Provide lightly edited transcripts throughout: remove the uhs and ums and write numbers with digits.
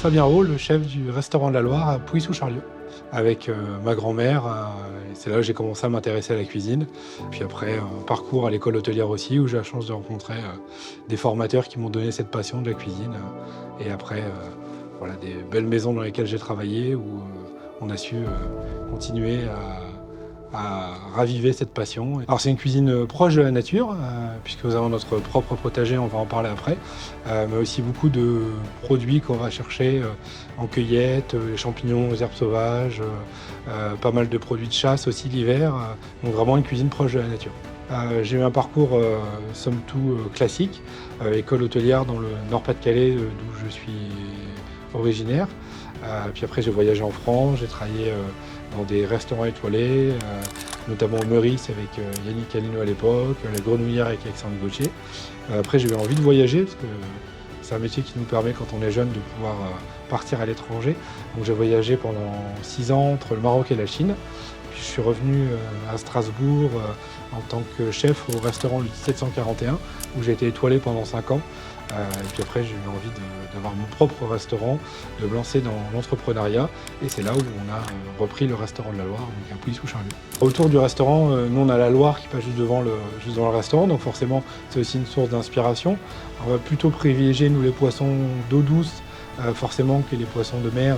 Fabien Roux, le chef du restaurant de la Loire à Pouilly-sous-Charlieu. Avec ma grand-mère, c'est là que j'ai commencé à m'intéresser à la cuisine. Puis après, un parcours à l'école hôtelière aussi, où j'ai la chance de rencontrer des formateurs qui m'ont donné cette passion de la cuisine. Et après, voilà, des belles maisons dans lesquelles j'ai travaillé, où on a su continuer à raviver cette passion. Alors c'est une cuisine proche de la nature, puisque nous avons notre propre potager, on va en parler après, mais aussi beaucoup de produits qu'on va chercher en cueillette, les champignons, les herbes sauvages, pas mal de produits de chasse aussi l'hiver, donc vraiment une cuisine proche de la nature. J'ai eu un parcours somme toute classique, école hôtelière dans le Nord-Pas-de-Calais d'où je suis originaire. Puis après j'ai voyagé en France, j'ai travaillé dans des restaurants étoilés, notamment au Meurice avec Yannick Alino à l'époque, la Grenouillère avec Alexandre Gauthier. Après j'ai eu envie de voyager parce que c'est un métier qui nous permet quand on est jeune de pouvoir partir à l'étranger. Donc j'ai voyagé pendant 6 ans entre le Maroc et la Chine. Puis je suis revenu à Strasbourg en tant que chef au restaurant le 1741 où j'ai été étoilé pendant 5 ans. Et puis après, j'ai eu envie d'avoir mon propre restaurant, de me lancer dans l'entrepreneuriat. Et c'est là où on a repris le restaurant de la Loire, donc à Pouilly-sous-Charlieu. Autour du restaurant, nous on a la Loire qui passe juste devant le restaurant, donc forcément c'est aussi une source d'inspiration. On va plutôt privilégier nous les poissons d'eau douce, forcément que les poissons de mer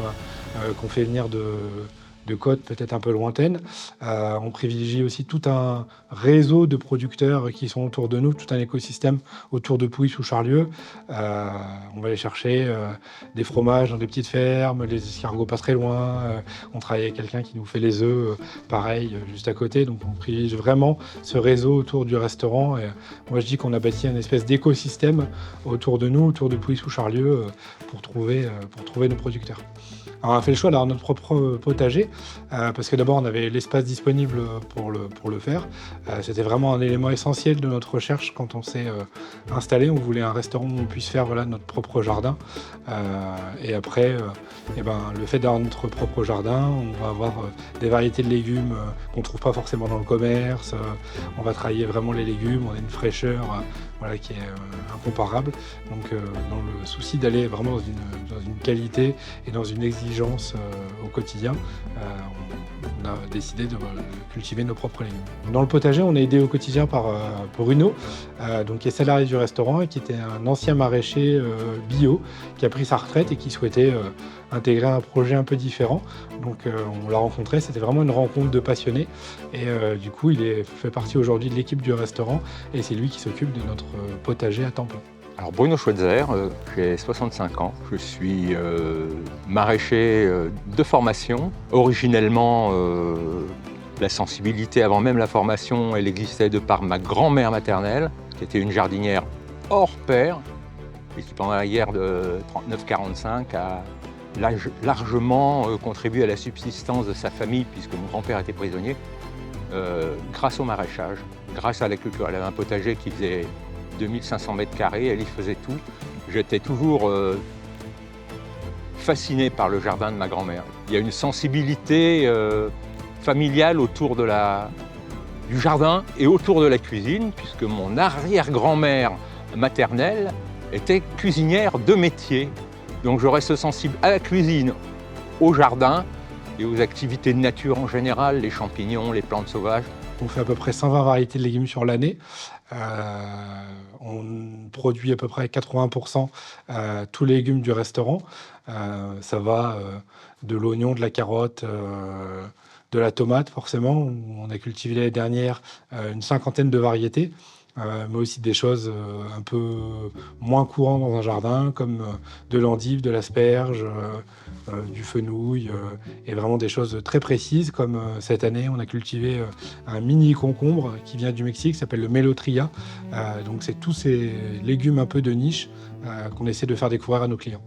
qu'on fait venir de côtes peut-être un peu lointaines. On privilégie aussi tout un réseau de producteurs qui sont autour de nous, tout un écosystème autour de Pouilly-sous-Charlieu. On va aller chercher des fromages dans des petites fermes, les escargots pas très loin. On travaille avec quelqu'un qui nous fait les œufs, pareil, juste à côté. Donc on privilégie vraiment ce réseau autour du restaurant. Et moi je dis qu'on a bâti une espèce d'écosystème autour de nous, autour de Pouilly-sous-Charlieu, pour trouver nos producteurs. Alors on a fait le choix d'avoir notre propre potager, parce que d'abord on avait l'espace disponible pour le faire. C'était vraiment un élément essentiel de notre recherche quand on s'est installé. On voulait un restaurant où on puisse faire notre propre jardin. Et après, le fait d'avoir notre propre jardin, on va avoir des variétés de légumes qu'on ne trouve pas forcément dans le commerce. On va travailler vraiment les légumes, on a une fraîcheur qui est incomparable. Donc dans le souci d'aller vraiment dans une qualité et dans une exigence au quotidien, on a décidé de cultiver nos propres légumes. Dans le potager, on est aidé au quotidien par Bruno, qui est salarié du restaurant et qui était un ancien maraîcher bio, qui a pris sa retraite et qui souhaitait intégrer un projet un peu différent. Donc on l'a rencontré, c'était vraiment une rencontre de passionnés. Et du coup, il fait partie aujourd'hui de l'équipe du restaurant et c'est lui qui s'occupe de notre potager à temps plein. Alors Bruno Schweitzer, j'ai 65 ans, je suis maraîcher de formation. Originellement, la sensibilité avant même la formation, elle existait de par ma grand-mère maternelle, qui était une jardinière hors pair, et qui pendant la guerre de 39-45 a largement contribué à la subsistance de sa famille, puisque mon grand-père était prisonnier, grâce au maraîchage, grâce à la culture. Elle avait un potager qui faisait 2500 mètres carrés, elle y faisait tout. J'étais toujours fasciné par le jardin de ma grand-mère. Il y a une sensibilité familiale autour du jardin et autour de la cuisine, puisque mon arrière-grand-mère maternelle était cuisinière de métier. Donc je reste sensible à la cuisine, au jardin et aux activités de nature en général, les champignons, les plantes sauvages. On fait à peu près 120 variétés de légumes sur l'année. On produit à peu près 80% tous les légumes du restaurant. Ça va de l'oignon, de la carotte, de la tomate forcément. On a cultivé l'année dernière une 50aine de variétés. Mais aussi des choses un peu moins courantes dans un jardin, comme de l'endive, de l'asperge, du fenouil, et vraiment des choses très précises, comme cette année, on a cultivé un mini concombre qui vient du Mexique, qui s'appelle le Melotria. Donc c'est tous ces légumes un peu de niche qu'on essaie de faire découvrir à nos clients.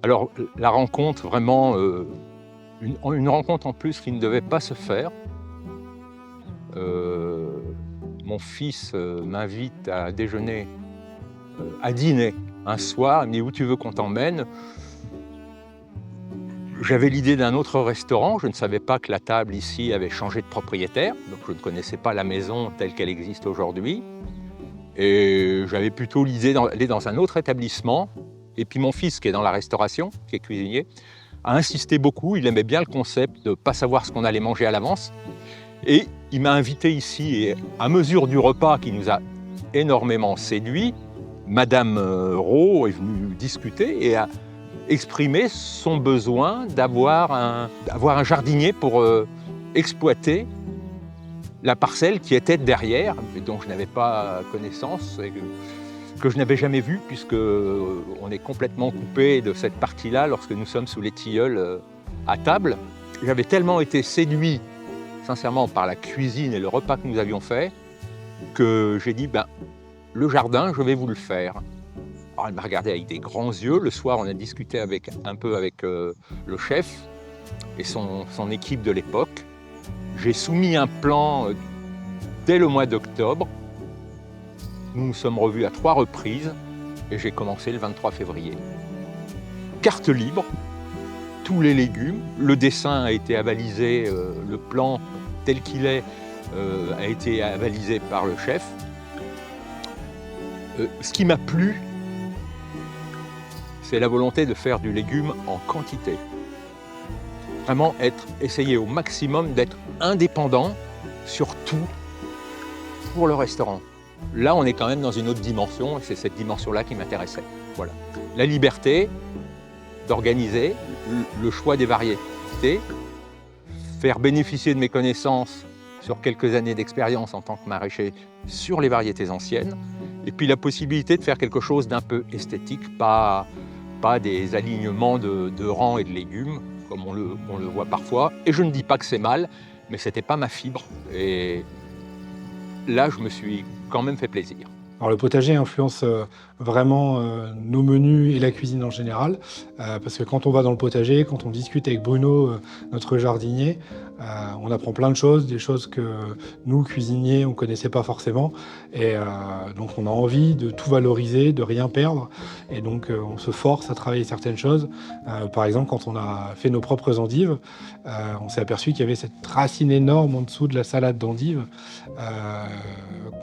Alors la rencontre, vraiment, une rencontre en plus qui ne devait pas se faire. Mon fils m'invite à déjeuner, à dîner un soir. Il me dit « Où tu veux qu'on t'emmène ?» J'avais l'idée d'un autre restaurant. Je ne savais pas que la table ici avait changé de propriétaire. Donc je ne connaissais pas la maison telle qu'elle existe aujourd'hui. Et j'avais plutôt l'idée d'aller dans un autre établissement Et puis mon fils, qui est dans la restauration, qui est cuisinier, a insisté beaucoup. Il aimait bien le concept de ne pas savoir ce qu'on allait manger à l'avance. Et il m'a invité ici, et à mesure du repas qui nous a énormément séduit, Madame Rowe est venue discuter et a exprimé son besoin d'avoir un jardinier pour exploiter la parcelle qui était derrière, mais dont je n'avais pas connaissance et que je n'avais jamais vue, puisque on est complètement coupé de cette partie-là lorsque nous sommes sous les tilleuls à table. J'avais tellement été séduit, sincèrement, par la cuisine et le repas que nous avions fait, que j'ai dit, le jardin, je vais vous le faire. Alors, elle m'a regardé avec des grands yeux. Le soir, on a discuté un peu avec le chef et son équipe de l'époque. J'ai soumis un plan dès le mois d'octobre. Nous nous sommes revus à 3 reprises et j'ai commencé le 23 février. Carte libre, tous les légumes. Le dessin a été avalisé, le plan tel qu'il est a été avalisé par le chef. Ce qui m'a plu, c'est la volonté de faire du légume en quantité. Vraiment essayer au maximum d'être indépendant sur tout pour le restaurant. Là, on est quand même dans une autre dimension et c'est cette dimension-là qui m'intéressait. Voilà. La liberté d'organiser, le choix des variétés, faire bénéficier de mes connaissances sur quelques années d'expérience en tant que maraîcher sur les variétés anciennes, et puis la possibilité de faire quelque chose d'un peu esthétique, pas des alignements de rangs et de légumes, comme on le voit parfois. Et je ne dis pas que c'est mal, mais ce n'était pas ma fibre. Et là, je me suis quand même fait plaisir. Alors le potager influence vraiment nos menus et la cuisine en général, parce que quand on va dans le potager, quand on discute avec Bruno, notre jardinier, on apprend plein de choses, des choses que nous, cuisiniers, on ne connaissait pas forcément. Et donc on a envie de tout valoriser, de rien perdre. Et donc on se force à travailler certaines choses. Par exemple, quand on a fait nos propres endives, on s'est aperçu qu'il y avait cette racine énorme en dessous de la salade d'endives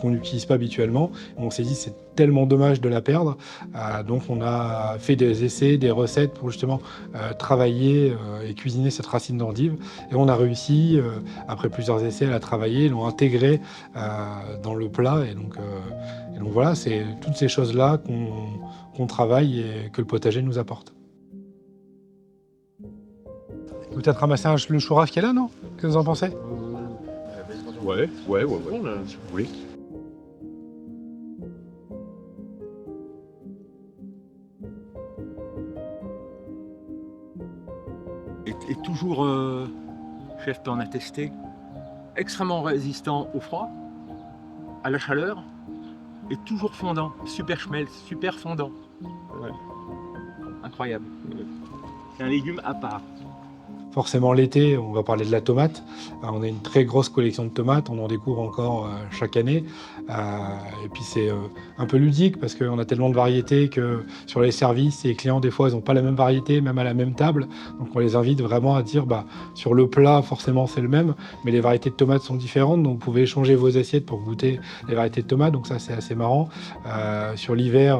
qu'on n'utilise pas habituellement. On s'est dit c'est tellement dommage de la perdre. Donc on a fait des essais, des recettes pour justement travailler et cuisiner cette racine d'endive. Et on a réussi, après plusieurs essais, à la travailler, l'ont intégrée dans le plat. Et donc voilà, c'est toutes ces choses-là qu'on travaille et que le potager nous apporte. Peut-être ramasser le chou-raf qui est là, non? Qu'est-ce que vous en pensez? Ouais, oui. Et toujours, chef peut en attester, extrêmement résistant au froid, à la chaleur, et toujours fondant, super schmelz, super fondant. Ouais. Incroyable. C'est un légume à part. Forcément l'été, on va parler de la tomate. On a une très grosse collection de tomates, on en découvre encore chaque année. Et puis c'est un peu ludique parce qu'on a tellement de variétés que sur les services, les clients des fois ils n'ont pas la même variété, même à la même table. Donc on les invite vraiment à dire sur le plat forcément c'est le même, mais les variétés de tomates sont différentes. Donc vous pouvez échanger vos assiettes pour goûter les variétés de tomates. Donc ça c'est assez marrant. Sur l'hiver,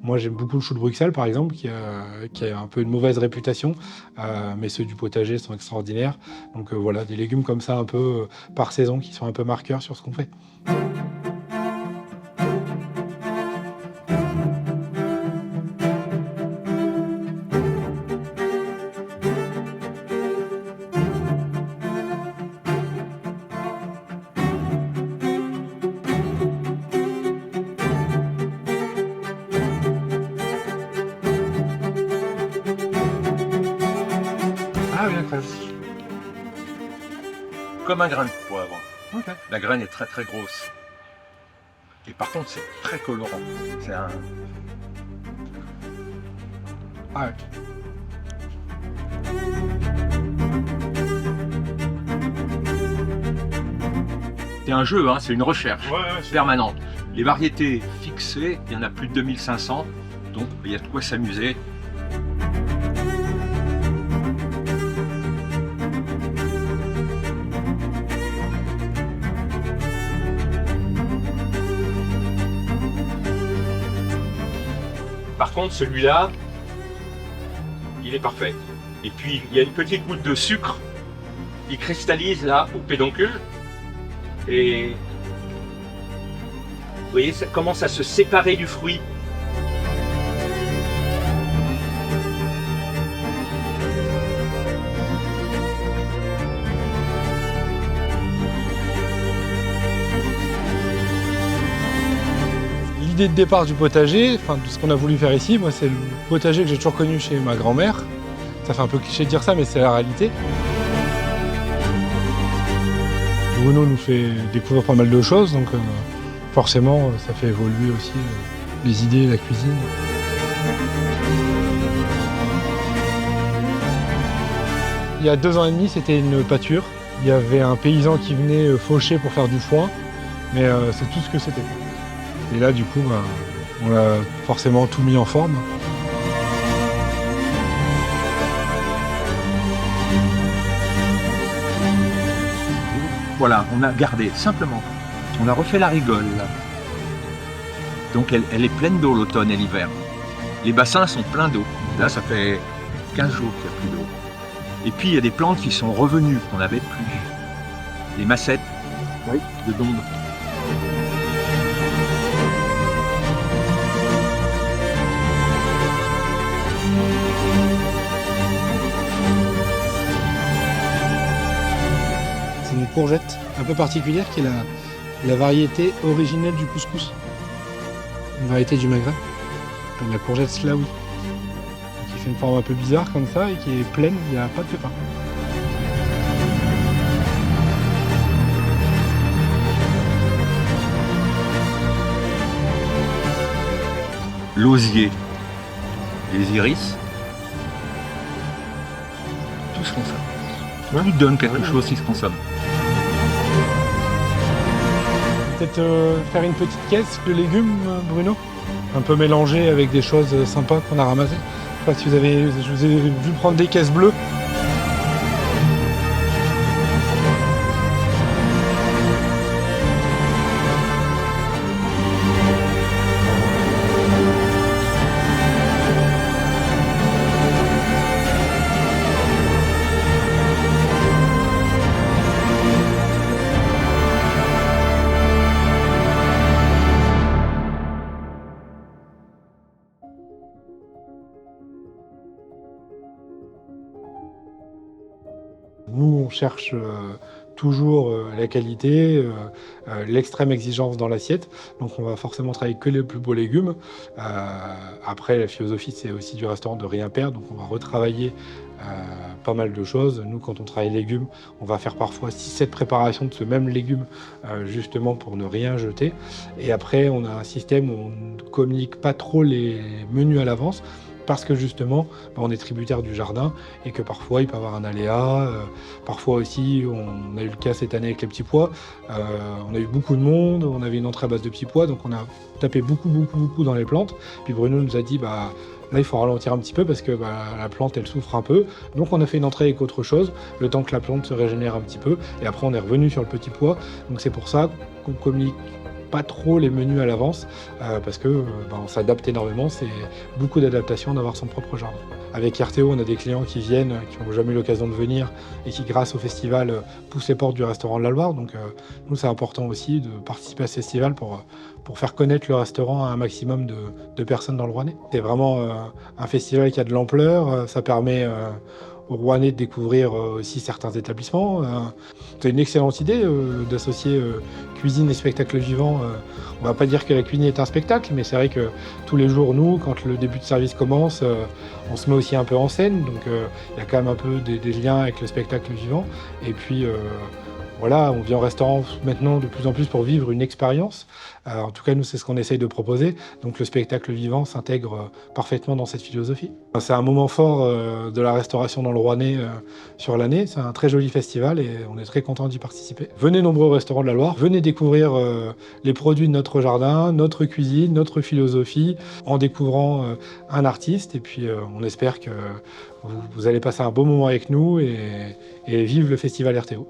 moi j'aime beaucoup le chou de Bruxelles par exemple, qui a un peu une mauvaise réputation, mais ceux du potager sont extraordinaires. Donc voilà, des légumes comme ça un peu par saison qui sont un peu marqueurs sur ce qu'on fait. Ah oui, d'accord. Comme un grain de poivre. Ok. La graine est très très grosse. Et par contre, c'est très colorant. C'est un... Ah ouais. C'est un jeu, hein, c'est une recherche permanente. Les variétés fixées, il y en a plus de 2500, donc il y a de quoi s'amuser. Par contre, celui-là, il est parfait. Et puis il y a une petite goutte de sucre qui cristallise là au pédoncule. Et vous voyez, ça commence à se séparer du fruit. L'idée de départ du potager, enfin de ce qu'on a voulu faire ici, moi c'est le potager que j'ai toujours connu chez ma grand-mère. Ça fait un peu cliché de dire ça, mais c'est la réalité. Bruno nous fait découvrir pas mal de choses, donc forcément ça fait évoluer aussi les idées, la cuisine. Il y a 2 ans et demi, c'était une pâture. Il y avait un paysan qui venait faucher pour faire du foin, mais c'est tout ce que c'était. Et là, du coup, on a forcément tout mis en forme. Voilà, on a gardé, simplement. On a refait la rigole. Là. Donc elle est pleine d'eau l'automne et l'hiver. Les bassins sont pleins d'eau. Là, ça fait 15 jours qu'il n'y a plus d'eau. Et puis, il y a des plantes qui sont revenues, qu'on n'avait plus. Les massettes de Dombes. C'est une courgette un peu particulière qui est la variété originelle du couscous. Une variété du Maghreb, la courgette slaoui. Qui fait une forme un peu bizarre comme ça et qui est pleine, il n'y a pas de pépins. L'osier, les iris, tout se consomme. On lui donne quelque chose qui se consomme. Peut-être faire une petite caisse de légumes, Bruno, un peu mélangée avec des choses sympas qu'on a ramassées. Je sais pas si je vous ai vu prendre des caisses bleues. Nous, on cherche toujours la qualité, l'extrême exigence dans l'assiette. Donc, on va forcément travailler que les plus beaux légumes. Après, la philosophie, c'est aussi du restaurant de rien perdre. Donc, on va retravailler pas mal de choses. Nous, quand on travaille légumes, on va faire parfois 6-7 préparations de ce même légume, justement pour ne rien jeter. Et après, on a un système où on ne communique pas trop les menus à l'avance, parce que justement, on est tributaire du jardin et que parfois il peut y avoir un aléa. Parfois aussi, on a eu le cas cette année avec les petits pois. On a eu beaucoup de monde, on avait une entrée à base de petits pois, donc on a tapé beaucoup dans les plantes. Puis Bruno nous a dit, là il faut ralentir un petit peu parce que la plante elle souffre un peu. Donc on a fait une entrée avec autre chose, le temps que la plante se régénère un petit peu. Et après on est revenu sur le petit pois. Donc c'est pour ça qu'on communique pas trop les menus à l'avance parce que on s'adapte énormément, c'est beaucoup d'adaptation d'avoir son propre jardin. Avec RTO, on a des clients qui viennent, qui n'ont jamais eu l'occasion de venir et qui, grâce au festival, poussent les portes du restaurant de la Loire. Donc nous, c'est important aussi de participer à ce festival pour faire connaître le restaurant à un maximum de personnes dans le Rouennais. C'est vraiment un festival qui a de l'ampleur, ça permet aux Rouennais de découvrir aussi certains établissements. C'est une excellente idée d'associer cuisine et spectacle vivant. On va pas dire que la cuisine est un spectacle, mais c'est vrai que tous les jours, nous, quand le début de service commence, on se met aussi un peu en scène. Donc il y a quand même un peu des liens avec le spectacle vivant. Et puis voilà, on vient au restaurant maintenant de plus en plus pour vivre une expérience. En tout cas, nous, c'est ce qu'on essaye de proposer. Donc le spectacle vivant s'intègre parfaitement dans cette philosophie. C'est un moment fort de la restauration dans le Rouennais sur l'année. C'est un très joli festival et on est très content d'y participer. Venez nombreux au restaurant de la Loire, venez découvrir les produits de notre jardin, notre cuisine, notre philosophie, en découvrant un artiste. Et puis on espère que vous allez passer un beau moment avec nous et vivre le festival RTO.